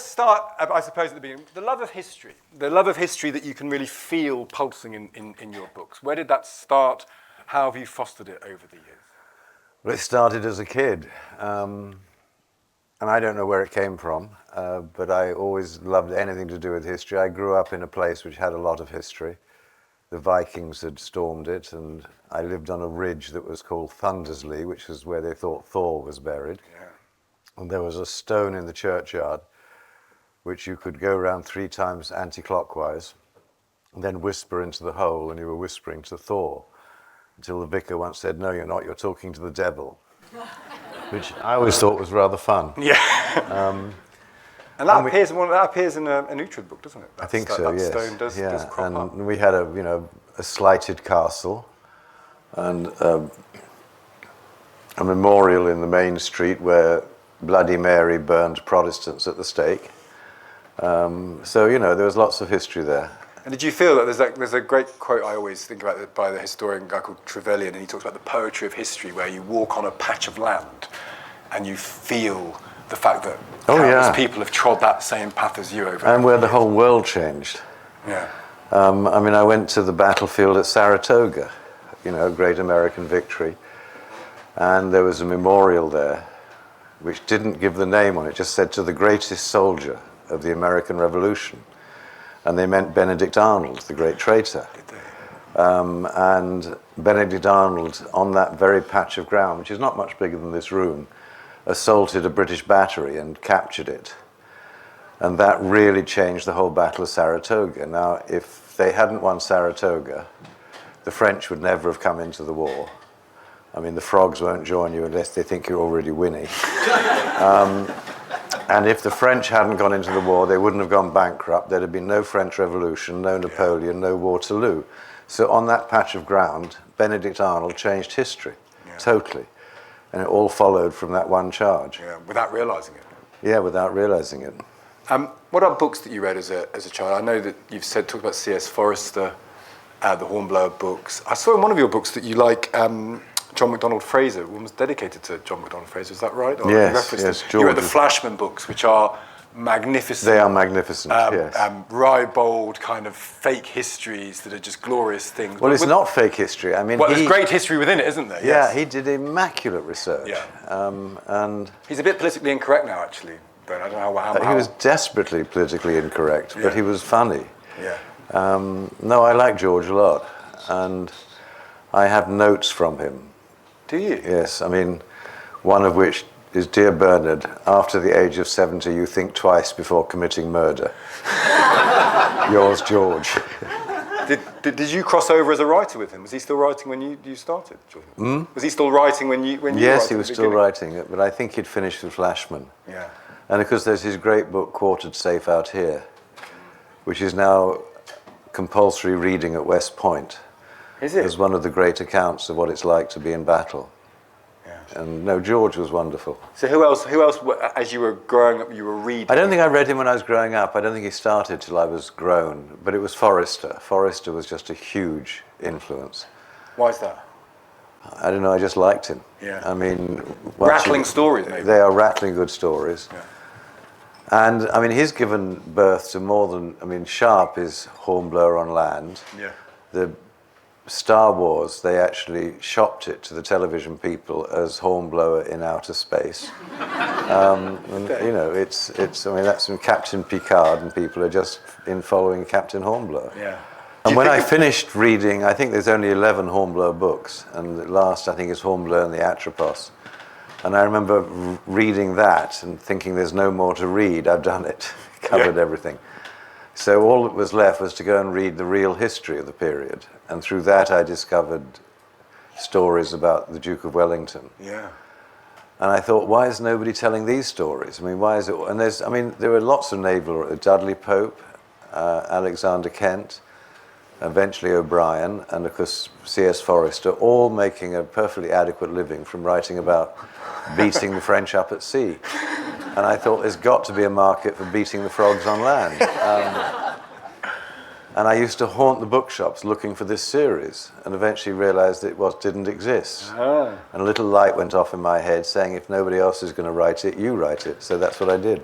let's start, I suppose, at the beginning. The love of history. The love of history that you can really feel pulsing in your books. Where did that start? How have you fostered it over the years? Well, it started as a kid. And I don't know where it came from, but I always loved anything to do with history. I grew up in a place which had a lot of history. The Vikings had stormed it, and I lived on a ridge that was called Thundersley, which was where they thought Thor was buried. Yeah. And there was a stone in the churchyard which you could go around 3 times anti-clockwise and then whisper into the hole, and you were whispering to Thor, until the vicar once said, "No, you're not, you're talking to the devil," which I always thought was rather fun. Yeah. And that appears in an Uhtred book, doesn't it? I think so, yes. That stone does crop up. And we had a slighted castle and a memorial in the main street where Bloody Mary burned Protestants at the stake. So, there was lots of history there. And did you feel that there's a great quote I always think about by the historian guy called Trevelyan, and he talks about the poetry of history, where you walk on a patch of land and you feel the fact that countless people have trod that same path as you over. And where the whole world changed. Yeah. I went to the battlefield at Saratoga, a great American victory, and there was a memorial there which didn't give the name on it, just said "to the greatest soldier of the American Revolution." And they meant Benedict Arnold, the great traitor. And Benedict Arnold, on that very patch of ground, which is not much bigger than this room, assaulted a British battery and captured it. And that really changed the whole Battle of Saratoga. Now, if they hadn't won Saratoga, the French would never have come into the war. The frogs won't join you unless they think you're already winning. And if the French hadn't gone into the war, they wouldn't have gone bankrupt. There'd have been no French Revolution, no Napoleon, no Waterloo. So on that patch of ground, Benedict Arnold changed history, totally. And it all followed from that one charge. Yeah, without realising it. Yeah, without realising it. What are books that you read as a child? I know that you've talked about C.S. Forester, the Hornblower books. I saw in one of your books that you like John MacDonald Fraser. One was dedicated to John MacDonald Fraser. Is that right? Or yes. You read the Flashman books, which are magnificent. They are magnificent, yes. Ribald kind of fake histories that are just glorious things. Well, it's not fake history. There's great history within it, isn't there? Yeah, he did immaculate research. Yeah. And he's a bit politically incorrect now, actually. But I don't know how. He was desperately politically incorrect, but he was funny. Yeah. No, I like George a lot, and I have notes from him. Do you? Yes, one of which is, "Dear Bernard, after the age of 70, you think twice before committing murder." Yours, George. Did you cross over as a writer with him? Was he still writing when you started? Was he still writing when you? Yes, he was still writing it, but I think he'd finished with Flashman. Yeah. And of course, there's his great book, Quartered Safe Out Here, which is now compulsory reading at West Point. Is it? As one of the great accounts of what it's like to be in battle. Yeah. And no, George was wonderful. So who else, as you were growing up, you were reading? I don't think I read him when I was growing up. I don't think he started till I was grown. But it was Forester. Forester was just a huge influence. Why is that? I don't know, I just liked him. Yeah. Rattling stories, maybe. They are rattling good stories. Yeah. And, he's given birth to more than... Sharpe is Hornblower on land. Yeah. The Star Wars, they actually shopped it to the television people as Hornblower in outer space. That's from Captain Picard, and people are just in following Captain Hornblower. Yeah. And when I finished reading, I think there's only 11 Hornblower books, and the last, I think, is Hornblower and the Atropos. And I remember reading that and thinking there's no more to read. I've done it, covered everything. So all that was left was to go and read the real history of the period. And through that I discovered stories about the Duke of Wellington. Yeah. And I thought, why is nobody telling these stories? Why is it... And there were lots of naval... Dudley Pope, Alexander Kent, eventually O'Brien, and of course C.S. Forester, all making a perfectly adequate living from writing about beating the French up at sea. And I thought there's got to be a market for beating the frogs on land. And I used to haunt the bookshops looking for this series, and eventually realized it didn't exist. Ah. And a little light went off in my head saying, if nobody else is going to write it, you write it. So that's what I did.